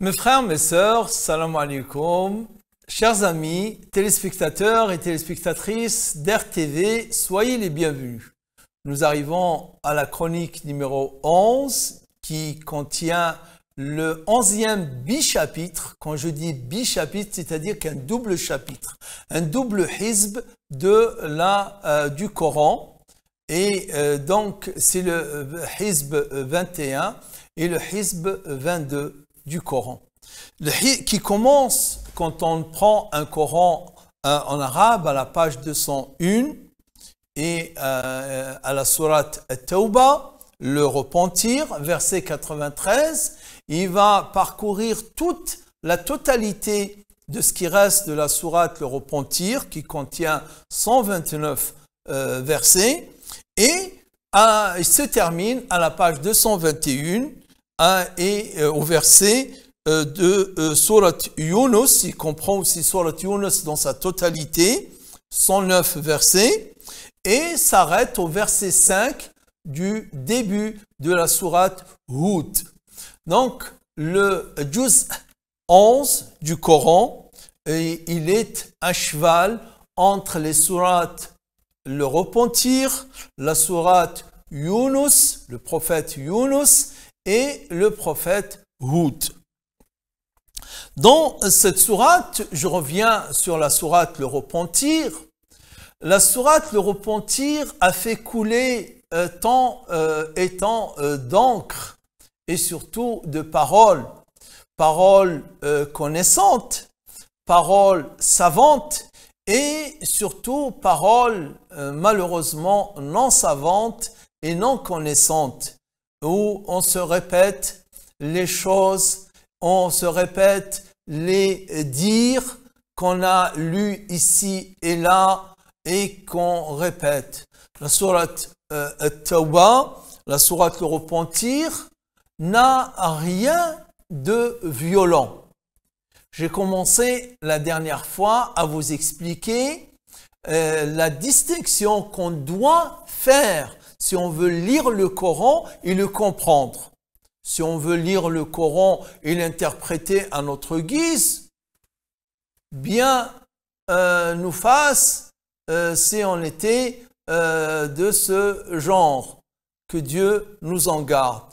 Mes frères, mes sœurs, salam alaikum, chers amis, téléspectateurs et téléspectatrices d'RTV, soyez les bienvenus. Nous arrivons à la chronique numéro 11 qui contient le 11e bichapitre. Quand je dis bichapitre, c'est-à-dire qu'un double chapitre, un double hizb du Coran. Et donc, c'est le hizb 21 et le hizb 22 du Coran. Qui commence, quand on prend un Coran en arabe, à la page 201 et à la sourate At-Tawbah, le repentir, verset 93, il va parcourir toute la totalité de ce qui reste de la sourate le repentir, qui contient 129 versets, et il se termine à la page 221 et au verset de sourate Yunus. Il comprend aussi sourate Yunus dans sa totalité, 109 versets, et s'arrête au verset 5 du début de la sourate Hud. Donc, le juz 11 du Coran, il est à cheval entre les sourates le repentir, la sourate Yunus, le prophète Yunus, et le prophète Hud. Dans cette sourate, je reviens sur la sourate le repentir. La sourate le repentir a fait couler tant d'encre et surtout de paroles connaissantes, paroles savantes et surtout paroles malheureusement non savantes et non connaissantes, où on se répète les choses, on se répète les dires qu'on a lus ici et là et qu'on répète. La sourate At-Tawbah, la sourate le repentir, n'a rien de violent. J'ai commencé la dernière fois à vous expliquer la distinction qu'on doit faire si on veut lire le Coran et le comprendre. Si on veut lire le Coran et l'interpréter à notre guise, bien nous fasse si on était de ce genre, que Dieu nous en garde.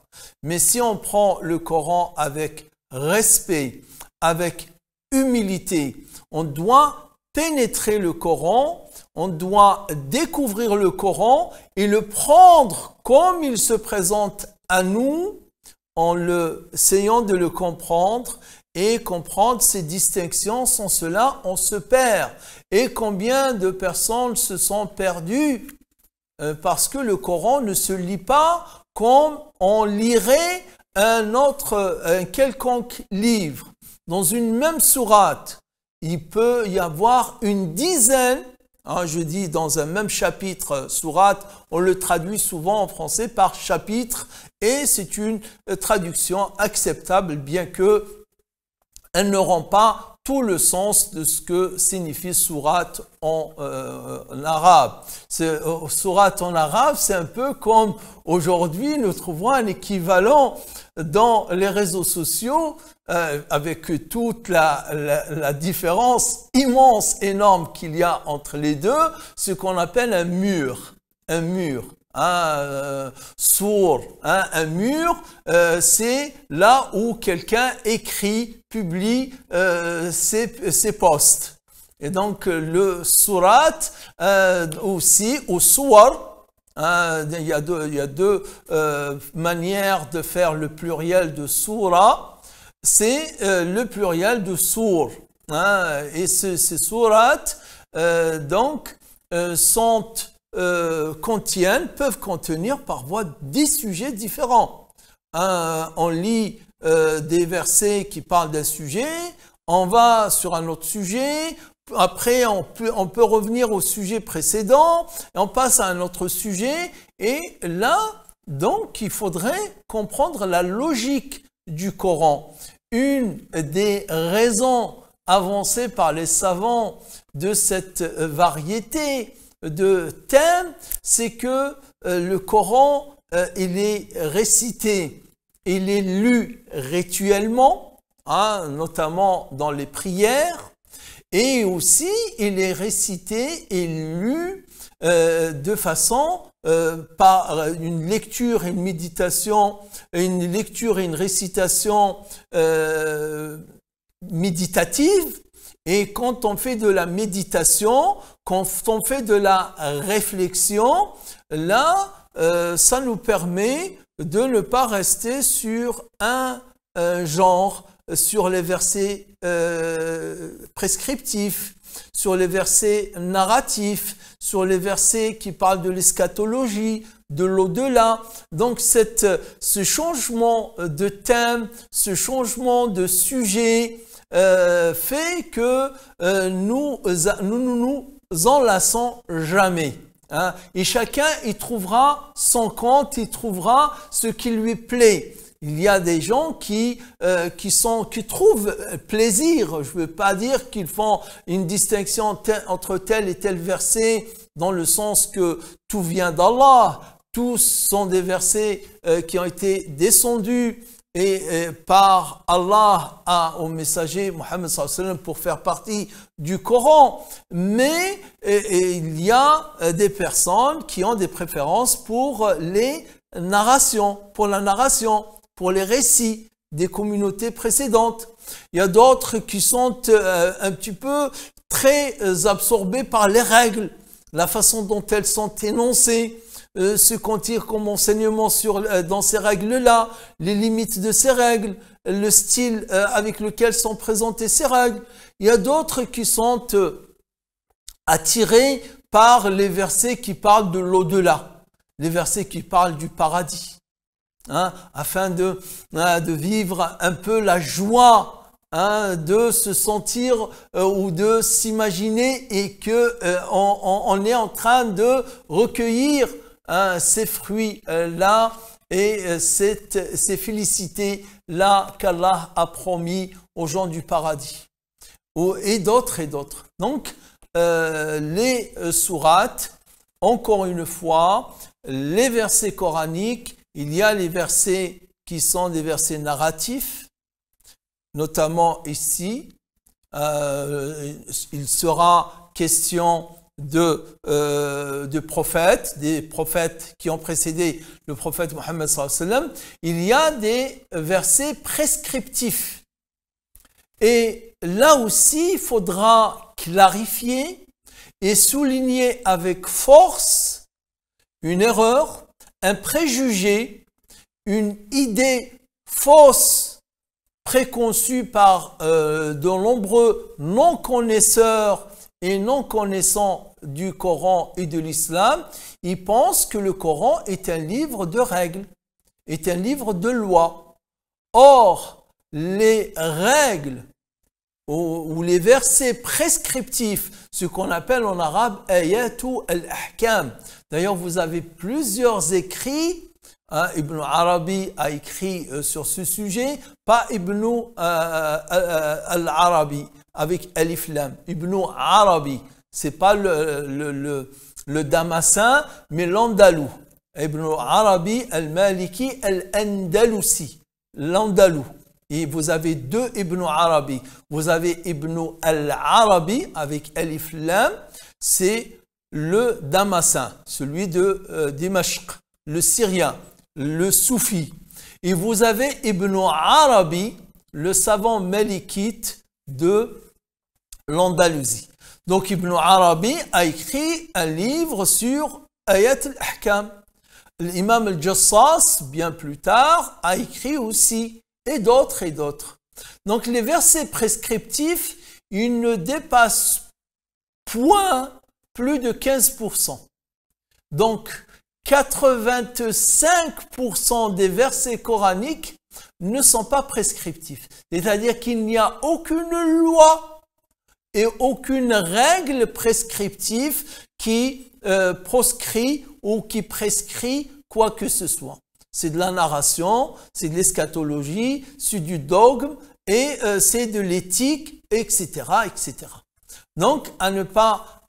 Mais si on prend le Coran avec respect, avec humilité, on doit pénétrer le Coran, on doit découvrir le Coran et le prendre comme il se présente à nous, en essayant de le comprendre et comprendre ses distinctions. Sans cela, on se perd. Et combien de personnes se sont perdues parce que le Coran ne se lit pas comme on lirait un quelconque livre. Dans une même sourate, il peut y avoir une dizaine, je dis dans un même chapitre, sourate, on le traduit souvent en français par chapitre, et c'est une traduction acceptable, bien que elle ne rend pas tout le sens de ce que signifie sourate en arabe. Sourate en arabe, c'est un peu comme aujourd'hui, nous trouvons un équivalent dans les réseaux sociaux, avec toute la différence immense, énorme qu'il y a entre les deux, ce qu'on appelle un mur. Un mur. Sour, un mur, c'est là où quelqu'un écrit, publie ses posts. Et donc le surat aussi, ou suwar, il y a deux manières de faire le pluriel de soura, c'est le pluriel de sour. Et ces sourates donc peuvent contenir par voie 10 sujets différents. On lit des versets qui parlent d'un sujet, on va sur un autre sujet, après on peut revenir au sujet précédent, et on passe à un autre sujet, et là, donc, il faudrait comprendre la logique du Coran. Une des raisons avancées par les savants de cette variété de thèmes, c'est que le Coran, il est récité, il est lu rituellement, notamment dans les prières, et aussi il est récité et lu de façon par une lecture et une méditation, une lecture et une récitation méditative. Et quand on fait de la méditation, quand on fait de la réflexion, là, ça nous permet de ne pas rester sur un genre, sur les versets prescriptifs, sur les versets narratifs, sur les versets qui parlent de l'eschatologie, de l'au-delà. Donc ce changement de thème, ce changement de sujet fait que nous nous enlaçons jamais. Et chacun y trouvera son compte, il trouvera ce qui lui plaît. Il y a des gens qui trouvent plaisir. Je ne veux pas dire qu'ils font une distinction entre tel et tel verset dans le sens que tout vient d'Allah. Tous sont des versets qui ont été descendus par Allah au messager Mohammed sallallahu alayhi wa sallam pour faire partie du Coran. Mais il y a des personnes qui ont des préférences pour les narrations, pour les récits des communautés précédentes. Il y a d'autres qui sont un petit peu très absorbés par les règles, la façon dont elles sont énoncées, ce qu'on tire comme enseignement dans ces règles-là, les limites de ces règles, le style avec lequel sont présentées ces règles. Il y a d'autres qui sont attirés par les versets qui parlent de l'au-delà, les versets qui parlent du paradis. Afin de vivre un peu la joie, de se sentir ou de s'imaginer et que on est en train de recueillir ces fruits-là et ces félicités-là qu'Allah a promis aux gens du paradis. Et d'autres. Donc, les sourates, encore une fois, les versets coraniques, il y a les versets qui sont des versets narratifs, notamment ici, il sera question de prophètes, des prophètes qui ont précédé le prophète Mohammed sallallahu alayhi wa sallam. Il y a des versets prescriptifs. Et là aussi, il faudra clarifier et souligner avec force une erreur, un préjugé, une idée fausse préconçue par de nombreux non-connaisseurs et non-connaissants du Coran et de l'islam. Ils pensent que le Coran est un livre de règles, est un livre de lois. Or, les règles ou les versets prescriptifs, ce qu'on appelle en arabe ayatu al-ahkam. D'ailleurs, vous avez plusieurs écrits. Ibn Arabi a écrit sur ce sujet, pas Ibn al-Arabi avec Alif Lam. Ibn Arabi, c'est pas le Damascin, mais l'Andalou. Ibn Arabi al-Maliki al-Andalusi, l'Andalou. Et vous avez deux Ibn Arabi. Vous avez Ibn al-Arabi avec Alif Lam, c'est le Damascin, celui de Dimashq, le Syrien, le Soufi. Et vous avez Ibn Arabi, le savant malikite de l'Andalousie. Donc Ibn Arabi a écrit un livre sur Ayat al-Ahkam. L'imam al-Jassas, bien plus tard, a écrit aussi, et d'autres. Donc les versets prescriptifs, ils ne dépassent point plus de 15%. Donc 85% des versets coraniques ne sont pas prescriptifs. C'est-à-dire qu'il n'y a aucune loi et aucune règle prescriptive qui proscrit ou qui prescrit quoi que ce soit. C'est de la narration, c'est de l'eschatologie, c'est du dogme et c'est de l'éthique, etc., etc. Donc, à ne pas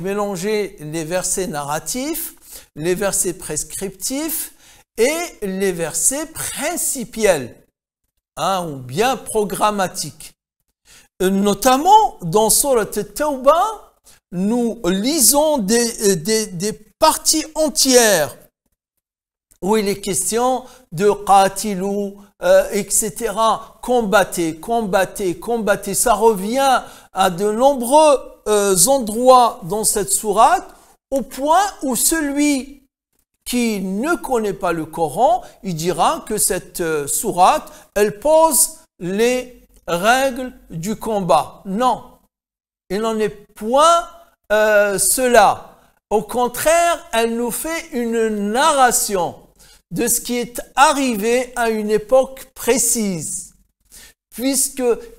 mélanger les versets narratifs, les versets prescriptifs et les versets principiels. ou bien programmatique. Notamment dans Surat At-Tawbah, nous lisons des parties entières où il est question de qatilou, etc. Combattez, combattez, combattez. Ça revient à de nombreux endroits dans cette sourate, au point où celui qui ne connaît pas le Coran, il dira que cette sourate, elle pose les règles du combat. Non, il n'en est point cela. Au contraire, elle nous fait une narration de ce qui est arrivé à une époque précise.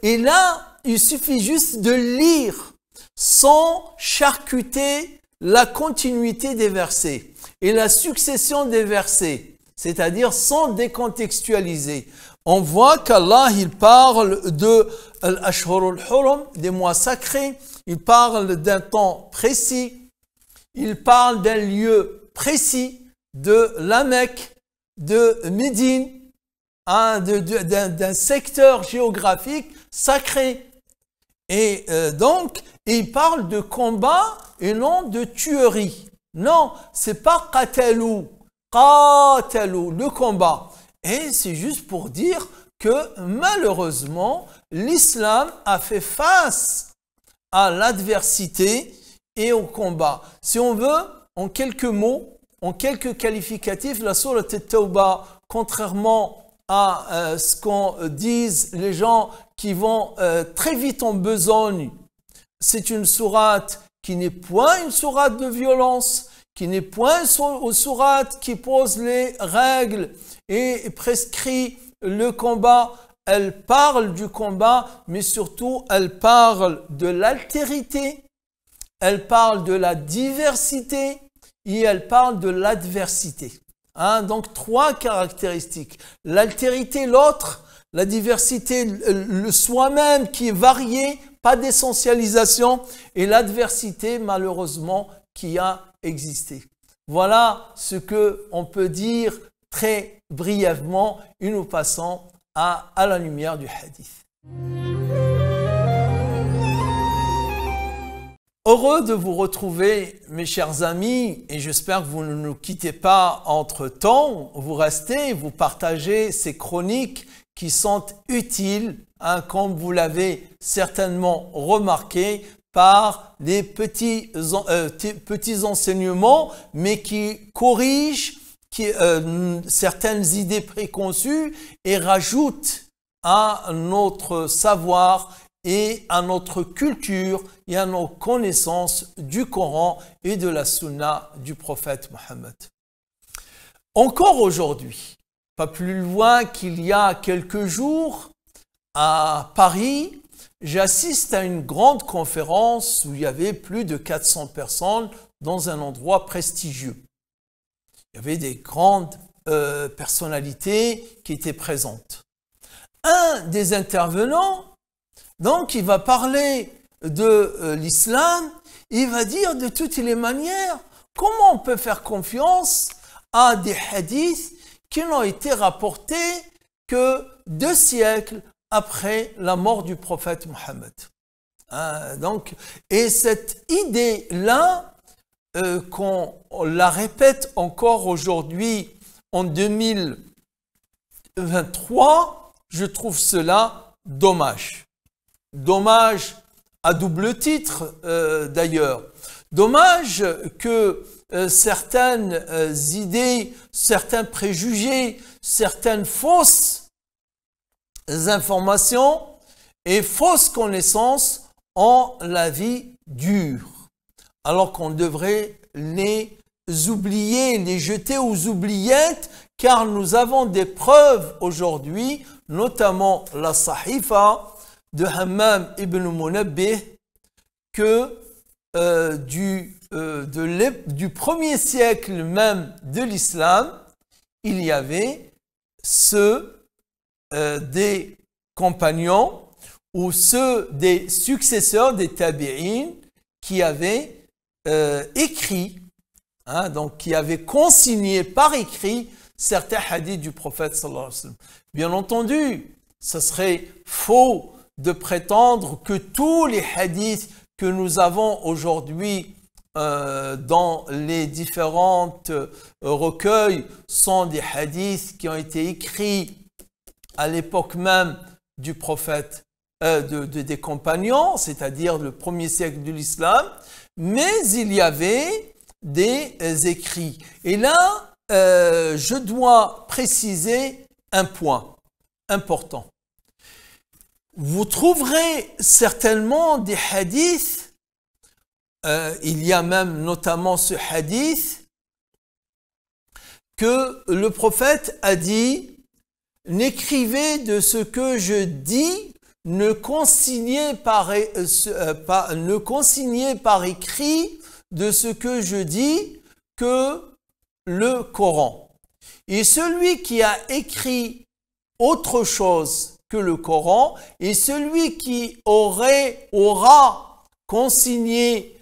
Et là, il suffit juste de lire sans charcuter la continuité des versets et la succession des versets, c'est-à-dire sans décontextualiser. On voit qu'Allah, il parle de l'Ashhurul Hurum, des mois sacrés, il parle d'un temps précis, il parle d'un lieu précis, de la Mecque, de Médine, d'un secteur géographique sacré. Et donc, il parle de combat et non de tuerie. Non, c'est pas qatalou, le combat. Et c'est juste pour dire que malheureusement, l'islam a fait face à l'adversité et au combat. Si on veut, en quelques mots, en quelques qualificatifs, la sourate At-Tawbah, contrairement à ce qu'en disent les gens qui vont très vite en besogne, c'est une sourate qui n'est point une sourate de violence, qui n'est point une sourate qui pose les règles et prescrit le combat. Elle parle du combat, mais surtout elle parle de l'altérité, elle parle de la diversité et elle parle de l'adversité. Donc trois caractéristiques. L'altérité, l'autre, la diversité, le soi-même qui est varié, pas d'essentialisation, et l'adversité, malheureusement, qui a existé. Voilà ce que on peut dire très brièvement, et nous passons à la lumière du hadith. Heureux de vous retrouver, mes chers amis, et j'espère que vous ne nous quittez pas entre-temps. Vous restez, vous partagez ces chroniques qui sont utiles, comme vous l'avez certainement remarqué, par des petits enseignements, mais qui corrigent certaines idées préconçues et rajoutent à notre savoir et à notre culture et à nos connaissances du Coran et de la Sunna du prophète Mohammed. Encore aujourd'hui, pas plus loin qu'il y a quelques jours, à Paris, j'assiste à une grande conférence où il y avait plus de 400 personnes dans un endroit prestigieux. Il y avait des grandes personnalités qui étaient présentes. Un des intervenants, donc, il va parler de l'islam, il va dire de toutes les manières comment on peut faire confiance à des hadiths qui n'ont été rapportés que 2 siècles après la mort du prophète Mohammed. Et cette idée-là, qu'on la répète encore aujourd'hui en 2023, je trouve cela dommage. Dommage à double titre d'ailleurs. Dommage que certaines idées, certains préjugés, certaines fausses informations et fausses connaissances ont la vie dure, alors qu'on devrait les oublier, les jeter aux oubliettes, car nous avons des preuves aujourd'hui, notamment la Sahifa de Hammam ibn Munabbih, que du 1er siècle même de l'islam, il y avait ceux des compagnons ou ceux des successeurs des tabi'in qui avaient écrit, donc qui avaient consigné par écrit certains hadiths du prophète sallallahu alayhi wa sallam. Bien entendu, Ce serait faux de prétendre que tous les hadiths que nous avons aujourd'hui dans les différentes recueils sont des hadiths qui ont été écrits à l'époque même du prophète, des compagnons, c'est-à-dire le premier siècle de l'islam, mais il y avait des écrits. Et là, je dois préciser un point important. Vous trouverez certainement des hadiths, il y a même notamment ce hadith, que le prophète a dit « N'écrivez de ce que je dis, ne consignez par écrit de ce que je dis que le Coran. Et celui qui a écrit autre chose que le Coran, et celui qui aura consigné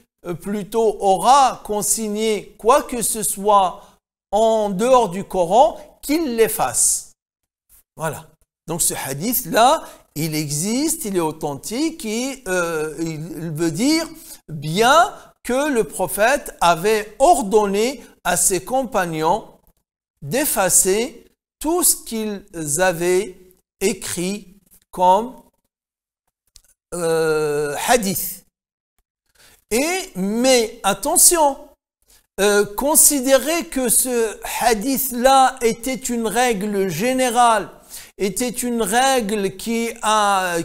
quoi que ce soit en dehors du Coran, qu'il l'efface. » Voilà. Donc ce hadith-là, il existe, il est authentique et il veut dire bien que le prophète avait ordonné à ses compagnons d'effacer tout ce qu'ils avaient écrit comme hadith. Mais attention, considérer que ce hadith-là était une règle générale, était une règle qui a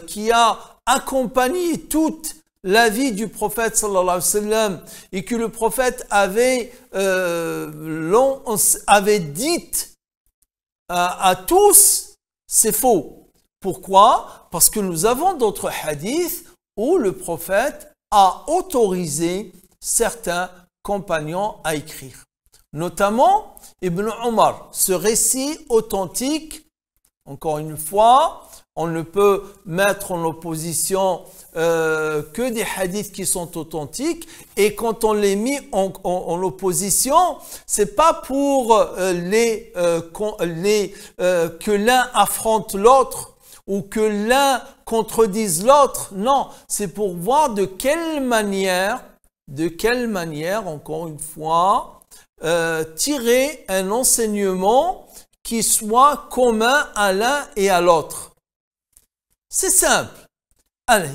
accompagné toute la vie du prophète sallallahu alayhi wa sallam et que le prophète avait dit à tous, c'est faux. Pourquoi? Parce que nous avons d'autres hadiths où le prophète a autorisé certains compagnons à écrire. Notamment Ibn Omar, ce récit authentique, encore une fois, on ne peut mettre en opposition que des hadiths qui sont authentiques, et quand on les met en opposition, c'est pas pour que l'un affronte l'autre ou que l'un contredise l'autre. Non, c'est pour voir de quelle manière, encore une fois, tirer un enseignement qui soit commun à l'un et à l'autre. C'est simple. Allez,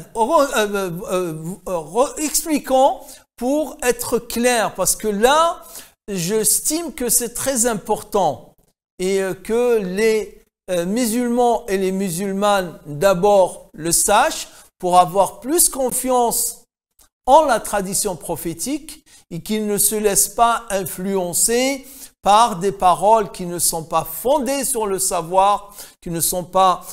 expliquons pour être clair, parce que là, j'estime que c'est très important et que les musulmans et les musulmanes d'abord le sachent pour avoir plus confiance en la tradition prophétique et qu'ils ne se laissent pas influencer par des paroles qui ne sont pas fondées sur le savoir, qui ne sont pas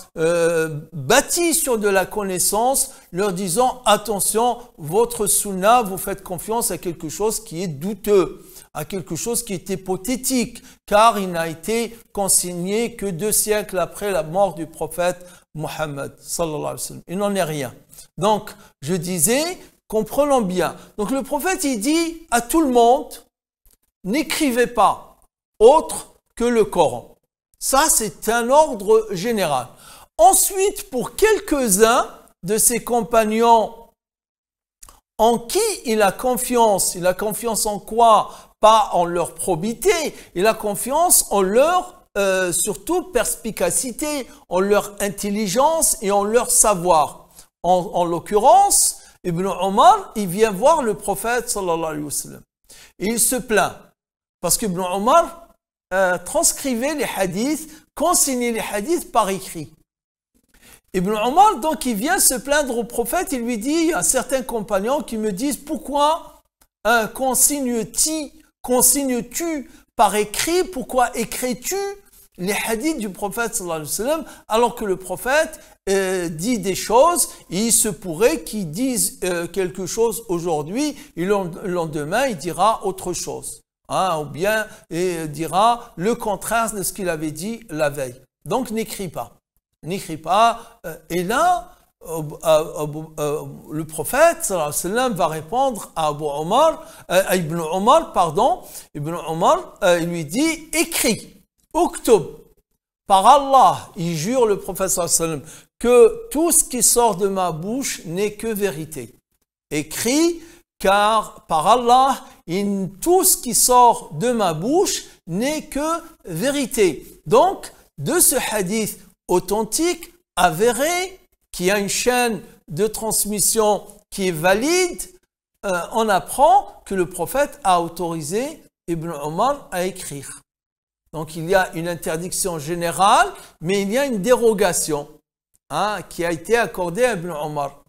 bâties sur de la connaissance, leur disant attention, votre sunna, vous faites confiance à quelque chose qui est douteux, à quelque chose qui est hypothétique, car il n'a été consigné que 2 siècles après la mort du prophète Mohammed sallallahu alayhi wa sallam. Il n'en est rien. Donc, je disais, comprenons bien. Donc, le prophète, il dit à tout le monde, n'écrivez pas autre que le Coran. Ça, c'est un ordre général. Ensuite, pour quelques-uns de ses compagnons en qui il a confiance en quoi? Pas en leur probité, il a confiance en leur, surtout, perspicacité, en leur intelligence et en leur savoir. En l'occurrence, Ibn Omar, il vient voir le prophète sallallahu alayhi wa sallam. Et il se plaint. Parce qu'Ibn Omar transcrivait les hadiths, consignait les hadiths par écrit. Ibn Omar, donc, il vient se plaindre au prophète, il lui dit, il y a certains compagnons qui me disent, pourquoi consignes-tu par écrit, pourquoi écris-tu les hadiths du prophète sallallahu alayhi wa sallam, alors que le prophète dit des choses, et il se pourrait qu'il dise quelque chose aujourd'hui, et le lendemain, il dira autre chose. Ou bien il dira le contraire de ce qu'il avait dit la veille. Donc n'écris pas. N'écris pas. Et là, le prophète sallallahu alayhi wa sallam va répondre à Ibn Omar, il lui dit écris, uktub. par Allah, il jure le prophète sallallahu alayhi wa sallam, que tout ce qui sort de ma bouche n'est que vérité. Écrit, car par Allah, tout ce qui sort de ma bouche n'est que vérité. Donc, de ce hadith authentique, avéré, qui a une chaîne de transmission qui est valide, on apprend que le prophète a autorisé Ibn Omar à écrire. Donc il y a une interdiction générale, mais il y a une dérogation qui a été accordée à Ibn Omar.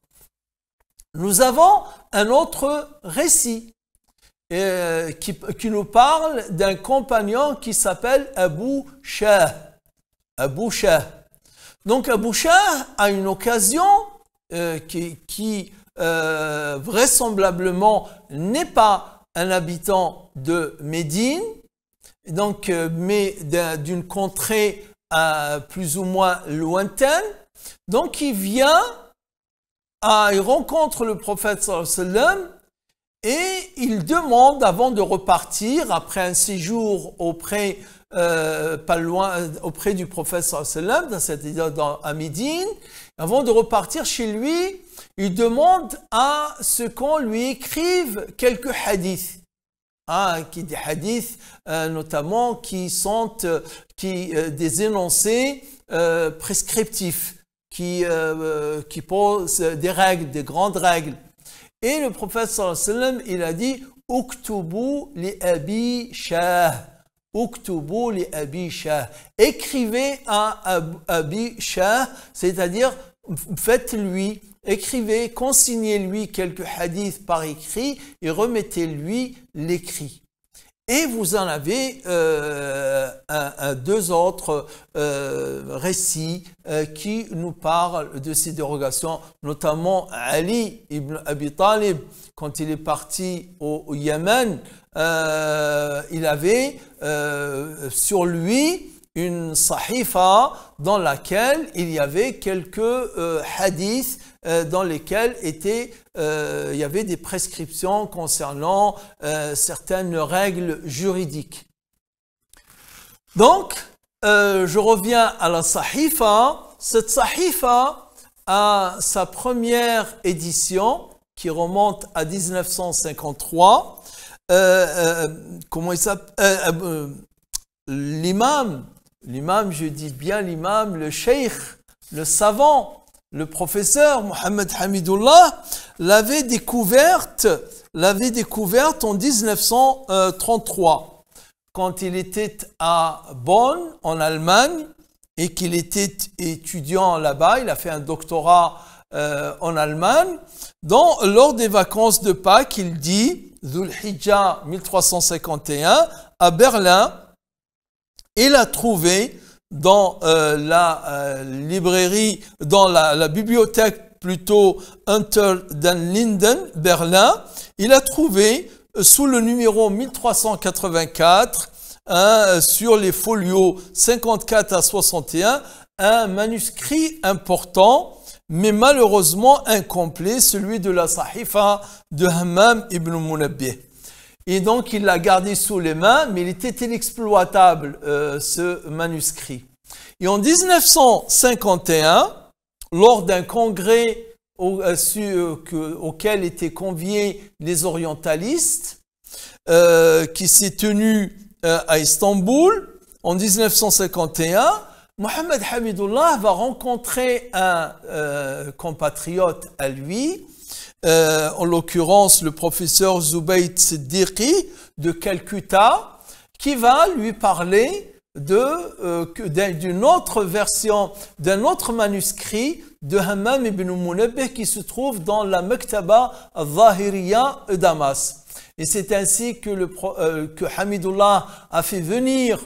Nous avons un autre récit qui nous parle d'un compagnon qui s'appelle Abu Shah. Abu Shah. Donc Abu Shah a une occasion qui vraisemblablement n'est pas un habitant de Médine, donc, mais d'une contrée plus ou moins lointaine. Donc il vient, il rencontre le prophète sallallahu alayhi wa sallam et il demande, avant de repartir, après un séjour auprès pas loin, auprès du prophète sallallahu alayhi wa sallam, c'est-à-dire à Médine, avant de repartir chez lui, il demande à ce qu'on lui écrive quelques hadiths. Des hadiths notamment qui sont des énoncés prescriptifs, qui posent des règles, des grandes règles. Et le prophète sallallahu alayhi wa sallam, il a dit « Uktubu li Abi Shah » Uktubu li Abi Shah. Écrivez à Abi Shah, c'est-à-dire faites-lui, écrivez, consignez-lui quelques hadiths par écrit et remettez-lui l'écrit. Et vous en avez deux autres récits qui nous parlent de ces dérogations, notamment Ali ibn Abi Talib, quand il est parti au Yémen, il avait sur lui une sahifa dans laquelle il y avait quelques hadiths dans lesquels il y avait des prescriptions concernant certaines règles juridiques. Donc, je reviens à la sahifa. Cette sahifa a sa première édition qui remonte à 1953. Comment il s'appelle? L'imam, je dis bien l'imam, le cheikh, le savant, le professeur Mohamed Hamidullah l'avait découverte en 1933 quand il était à Bonn en Allemagne et qu'il était étudiant là-bas. Il a fait un doctorat en Allemagne. Lors des vacances de Pâques, il dit Dhul Hijjah 1351 à Berlin. Il a trouvé dans la librairie, dans la bibliothèque plutôt Unter den Linden, Berlin, il a trouvé sous le numéro 1384, sur les folios 54 à 61, un manuscrit important, mais malheureusement incomplet, celui de la Sahifa de Hammam ibn Munabbih. Et donc, il l'a gardé sous les mains, mais il était inexploitable, ce manuscrit. Et en 1951, lors d'un congrès auquel étaient conviés les orientalistes, qui s'est tenu à Istanbul, en 1951, Mohamed Hamidullah va rencontrer un compatriote à lui, en l'occurrence le professeur Zubayd Siddiqui de Calcutta, qui va lui parler d'une autre version, d'un autre manuscrit de Hammam ibn Munabbih qui se trouve dans la Maktaba al-Zahiriya de Damas. Et c'est ainsi que Hamidullah a fait venir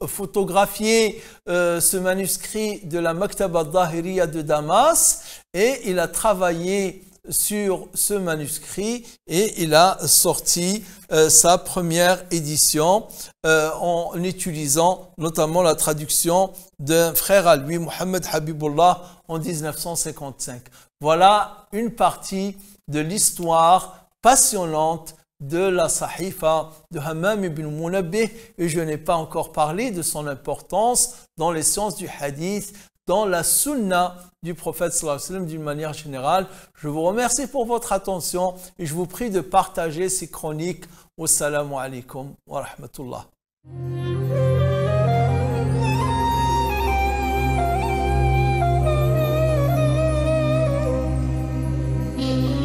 photographier ce manuscrit de la Maktaba al-Zahiriya de Damas, et il a travaillé sur ce manuscrit et il a sorti sa première édition en utilisant notamment la traduction d'un frère à lui, Mohamed Habibullah, en 1955. Voilà une partie de l'histoire passionnante de la Sahifa de Hammam ibn Munabbih, et je n'ai pas encore parlé de son importance dans les sciences du hadith, dans la sunna du prophète sallallahu alayhi wa sallam d'une manière générale. Je vous remercie pour votre attention et je vous prie de partager ces chroniques. Wassalamu alaikum wa rahmatullah. Mm-hmm.